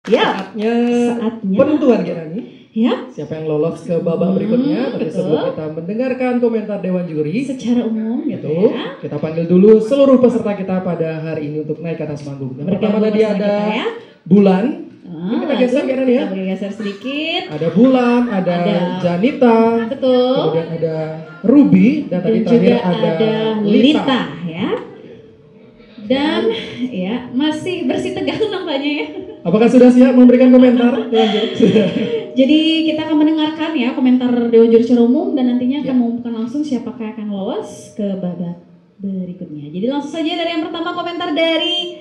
Ya, saatnya penentuan Gerani. Ya. Siapa yang lolos ke babak berikutnya? Tapi sebelum kita mendengarkan komentar Dewan Juri secara umum gitu ya. Kita panggil dulu seluruh peserta kita pada hari ini untuk naik ke atas panggung. Yang pertama tadi ada Bulan. Ini kita geser Gerani ya. Kita geser sedikit. Ada Bulan, ada Janita. Betul. Kemudian ada Ruby dan tadi terakhir ada Lita ya. Dan ya masih bersih tegang nampaknya ya. Apakah sudah siap memberikan komentar? Jadi kita akan mendengarkan ya komentar Dewan Juri secara umum dan nantinya akan mengumumkan langsung siapakah akan lolos ke babak berikutnya. Jadi langsung saja dari yang pertama komentar dari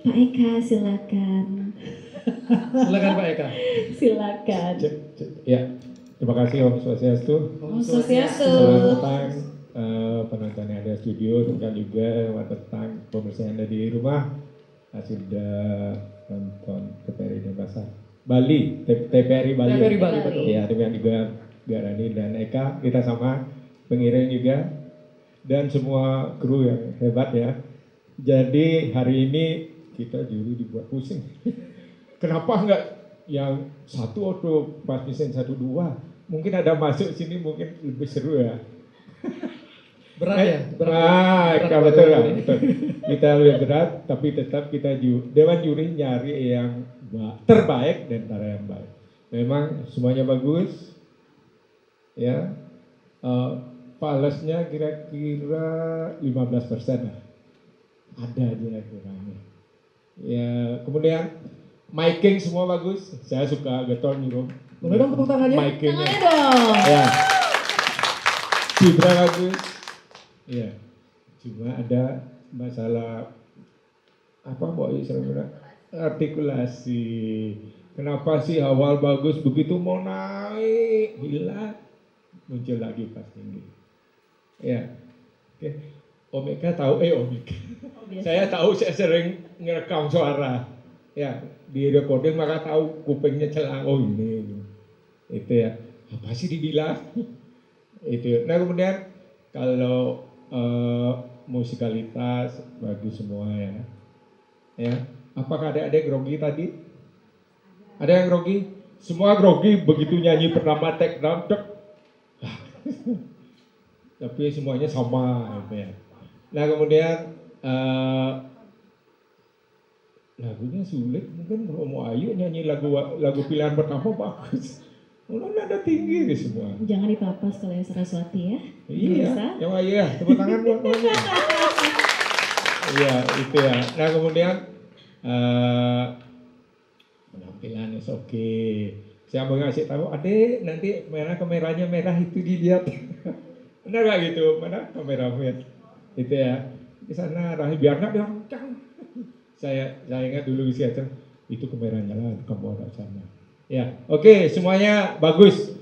Pak Eka, silakan. Silakan Pak Eka. Silakan. Ya, terima kasih Om Swastiastu. Om Swastiastu. Selamat petang penonton yang ada studio dan juga selamat petang pemirsa yang ada di rumah. Sudah nonton TPRI Denpasar Bali, TPRI Bali. TPRI Bali betul. Ya, dengan juga Garani dan Eka, kita sama pengiring juga dan semua kru yang hebat ya. Jadi hari ini kita juri dibuat pusing. Kenapa enggak yang satu atau partisipan 1, 2? Mungkin ada masuk sini mungkin lebih seru ya. Berat ya? Berat betul. Kita lebih berat, tapi tetap kita Dewan Juri nyari yang terbaik dan antara yang baik. Memang semuanya bagus, ya. Falesnya kira-kira 15% lah. Ada aja kurangnya. Ya, kemudian miking semua bagus. Saya suka getol nih, Om. Boleh dong tepuk tangannya? Mikingnya. Tangannya dong. Ya. Vibra bagus. Iya, cuma ada masalah apa istilahnya artikulasi. Kenapa sih awal bagus begitu mau naik hilang muncul lagi pas tinggi. Ya, oke. Omega tahu Omega. Saya tahu saya sering ngerekam suara. Ya, di recording maka tahu kupingnya celang ini. Itu ya. Apa sih dibilang? Itu. Nah kemudian kalau musikalitas bagus semua ya. Ya, apakah ada grogi tadi? Ada yang grogi? Semua grogi begitu nyanyi pertama take down tek. Tapi semuanya sama gitu ya. Nah kemudian lagunya sulit, mungkin Romo Ayu nyanyi lagu pilihan pertama bagus. Nada tinggi nih semua. Jangan dipapas kalau yang Saraswati ya. Iya, yang Ayu ya, tepuk tangan buat Romo. Iya, itu ya. Nah kemudian penampilannya oke. Saya mau ngasih tahu, adek nanti kameranya merah itu dilihat. Benar gak gitu? Mana kameramen? Itu ya. Di sana Rahim biar nggak diancang. Saya ingat dulu itu kameranya lah, kamu ada sana. Ya, oke, semuanya bagus.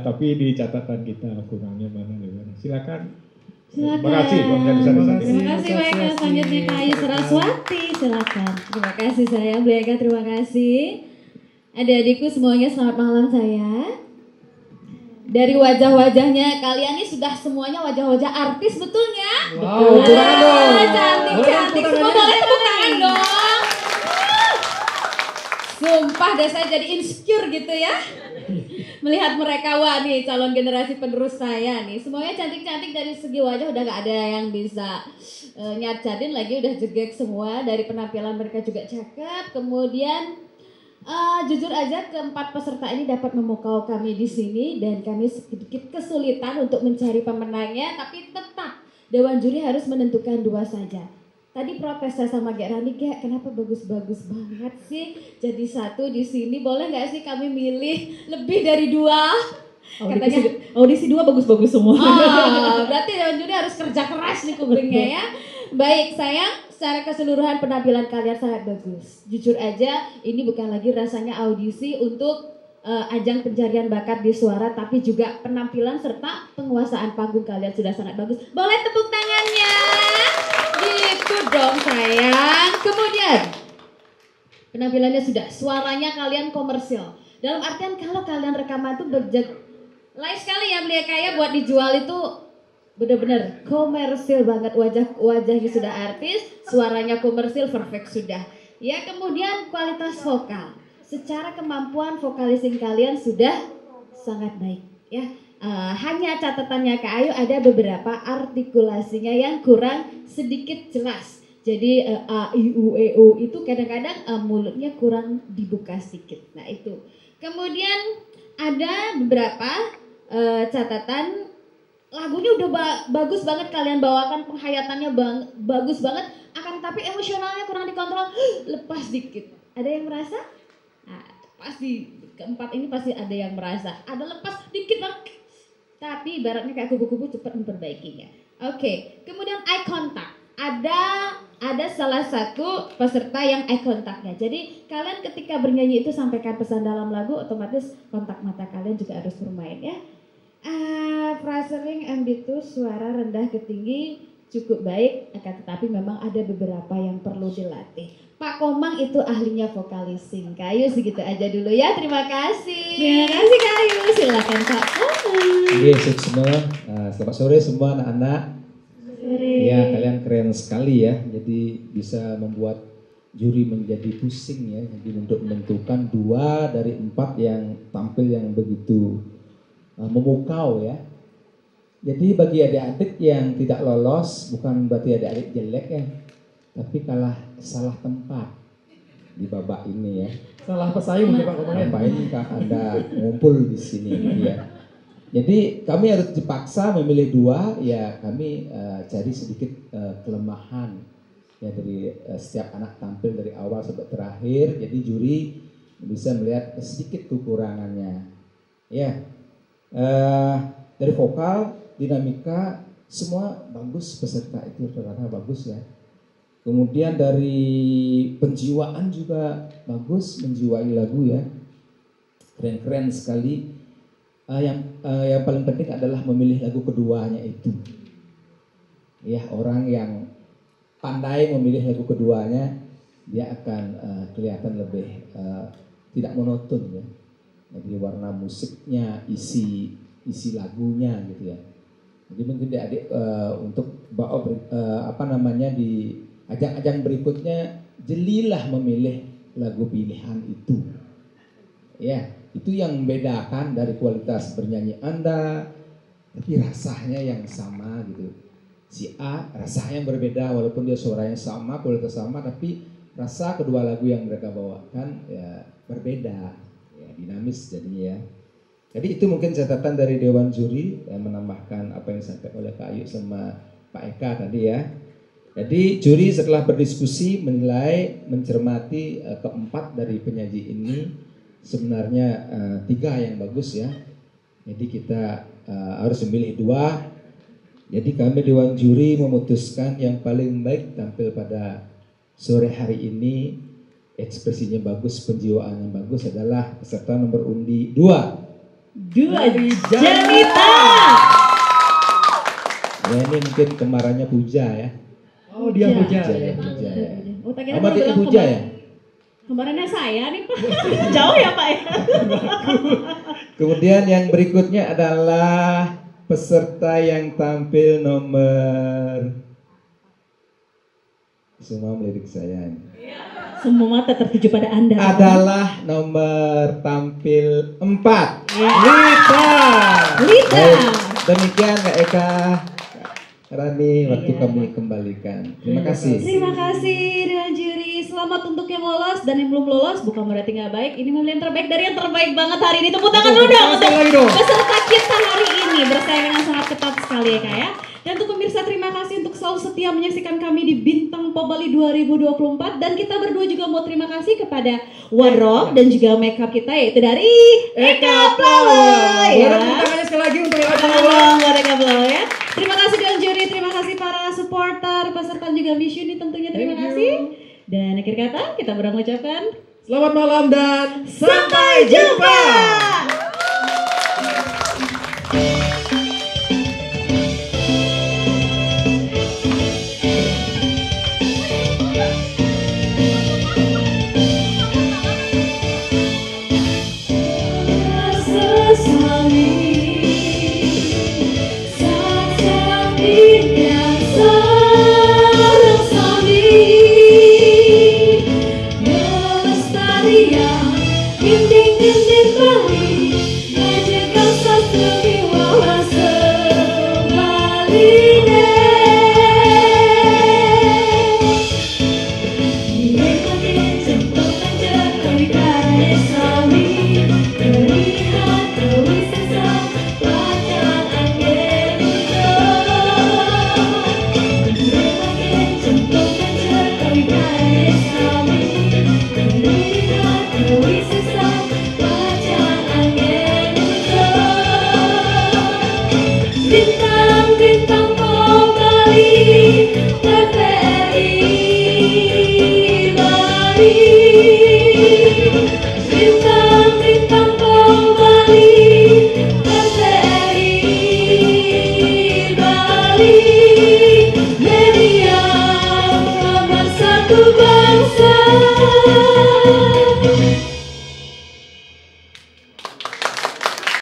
Tapi di catatan kita kurangnya mana? Silakan. Terima kasih. Terima kasih Mbak Eka. Selanjutnya Kak Ayu Saraswati, silakan. Terima kasih sayang Mbak Eka, terima kasih. Adik-adikku semuanya selamat malam saya. Dari wajah-wajahnya kalian ini sudah semuanya wajah-wajah artis betulnya? Wow, cantik-cantik semua, boleh tepuk tangan dong. Sumpah deh saya jadi insecure gitu ya. Melihat mereka, wah nih calon generasi penerus saya nih. Semuanya cantik-cantik dari segi wajah, udah gak ada yang bisa nyacadin lagi, udah jegek semua. Dari penampilan mereka juga cakep. Kemudian jujur aja keempat peserta ini dapat memukau kami di sini dan kami sedikit kesulitan untuk mencari pemenangnya, tapi tetap Dewan Juri harus menentukan 2 saja. Tadi protes saya sama Gek Rani, Gek kenapa bagus-bagus banget sih jadi 1 di sini, boleh nggak sih kami milih lebih dari 2? Katanya audisi 2 bagus-bagus semua. Berarti Dewan Juri harus kerja keras nih kupingnya ya. Baik sayang, secara keseluruhan penampilan kalian sangat bagus. Jujur aja ini bukan lagi rasanya audisi untuk ajang pencarian bakat di suara, tapi juga penampilan serta penguasaan panggung kalian sudah sangat bagus. Boleh tepuk tangannya? Gitu dong sayang. Kemudian penampilannya sudah, suaranya kalian komersil. Dalam artian kalau kalian rekaman tuh lain sekali ya beli kayak buat dijual itu bener-bener komersil banget. Wajahnya sudah artis, suaranya komersil, perfect sudah. Ya, kemudian kualitas vokal. Secara kemampuan vokalising kalian sudah sangat baik ya. Hanya catatannya Kak Ayu ada beberapa artikulasinya yang kurang sedikit jelas. Jadi a, i, u, e, o itu kadang-kadang mulutnya kurang dibuka sedikit. Nah itu. Kemudian ada beberapa catatan, lagunya udah bagus banget kalian bawakan, penghayatannya bagus banget, akan tapi emosionalnya kurang dikontrol, lepas dikit. Ada yang merasa? Nah, pasti keempat ini pasti ada yang merasa, ada lepas dikit banget. Tapi ibaratnya kayak kupu-kupu cepat memperbaikinya. Oke, kemudian eye contact. Ada salah satu peserta yang eye contactnya. Jadi kalian ketika bernyanyi itu sampaikan pesan dalam lagu, otomatis kontak mata kalian juga harus bermain ya. Phrasing ambitus, suara rendah ke tinggi cukup baik, akan tetapi memang ada beberapa yang perlu dilatih. Pak Komang itu ahlinya vokalising. Kayu segitu aja dulu ya. Terima kasih. Terima kasih Kayu. Silakan Pak Komang. Oke, semua. Selamat sore semua anak-anak. Ya, kalian keren sekali ya. Jadi bisa membuat juri menjadi pusing ya. Jadi untuk menentukan 2 dari 4 yang tampil yang begitu memukau ya. Jadi bagi adik-adik yang tidak lolos bukan berarti adik-adik jelek ya, tapi salah tempat di babak ini ya. Salah pesaing mungkin Pak Komang. Ngapain Anda ngumpul di sini ya. Jadi kami harus dipaksa memilih 2 ya, kami cari sedikit kelemahan ya dari setiap anak tampil dari awal sampai terakhir. Jadi juri bisa melihat sedikit kekurangannya ya. Dari vokal, dinamika semua bagus, peserta itu ternyata bagus ya. Kemudian dari penjiwaan juga bagus, menjiwai lagu ya, keren-keren sekali. Yang paling penting adalah memilih lagu keduanya itu. Ya, orang yang pandai memilih lagu keduanya, dia akan kelihatan lebih tidak monoton ya. Jadi warna musiknya, isi lagunya gitu ya. Jadi mungkin adik untuk di ajang-ajang berikutnya jelilah memilih lagu pilihan itu. Ya, itu yang membedakan dari kualitas bernyanyi Anda, tapi rasanya yang sama gitu. Si A rasanya yang berbeda walaupun dia suaranya sama, kualitas sama, tapi rasa kedua lagu yang mereka bawakan ya berbeda, ya dinamis jadinya ya. Jadi itu mungkin catatan dari Dewan Juri yang menambahkan apa yang disampaikan oleh Kak Ayu sama Pak Eka tadi ya. Jadi juri setelah berdiskusi menilai, mencermati keempat dari penyaji ini sebenarnya 3 yang bagus ya. Jadi kita harus memilih 2. Jadi kami Dewan Juri memutuskan yang paling baik tampil pada sore hari ini, ekspresinya bagus, penjiwaannya bagus adalah peserta nomor undi 2. Janita. Ya ini mungkin kemarahannya Puja ya. Oh dia Puja. Puja ya. Oh, tak kira Sama dia Puja ya. Kemarinnya saya nih Pak. Jauh ya Pak ya. Kemudian yang berikutnya adalah peserta yang tampil nomor, semua melirik saya ini. Semua mata tertuju pada Anda. Adalah nomor tampil 4. Lita. Baik, demikian Kak Eka, Rani, waktu kami kembalikan. Terima kasih. Terima kasih Dewan Juri. Selamat untuk yang lolos dan yang belum lolos. Bukan berarti nggak baik. Ini memilih yang terbaik dari yang terbaik banget hari ini. Tepuk tangan dulu dong untuk peserta kita hari ini. Bersaing dengan sangat ketat sekali ya Kak ya. Dan untuk pemirsa, terima kasih untuk selalu setia menyaksikan kami di Bintang Pop Bali 2024. Dan kita berdua juga mau terima kasih kepada Wardrobe dan juga makeup kita, yaitu dari Eka Flower ya. Tangannya sekali lagi untuk Eka Tangan Flower. dong buat Eka Flower ya. Terima kasih Dewan Juri, terima kasih para supporter, peserta juga Miss Uni tentunya terima kasih. Dan akhir kata kita berdua mengucapkan Selamat malam dan sampai jumpa. Dinding-dinding Bali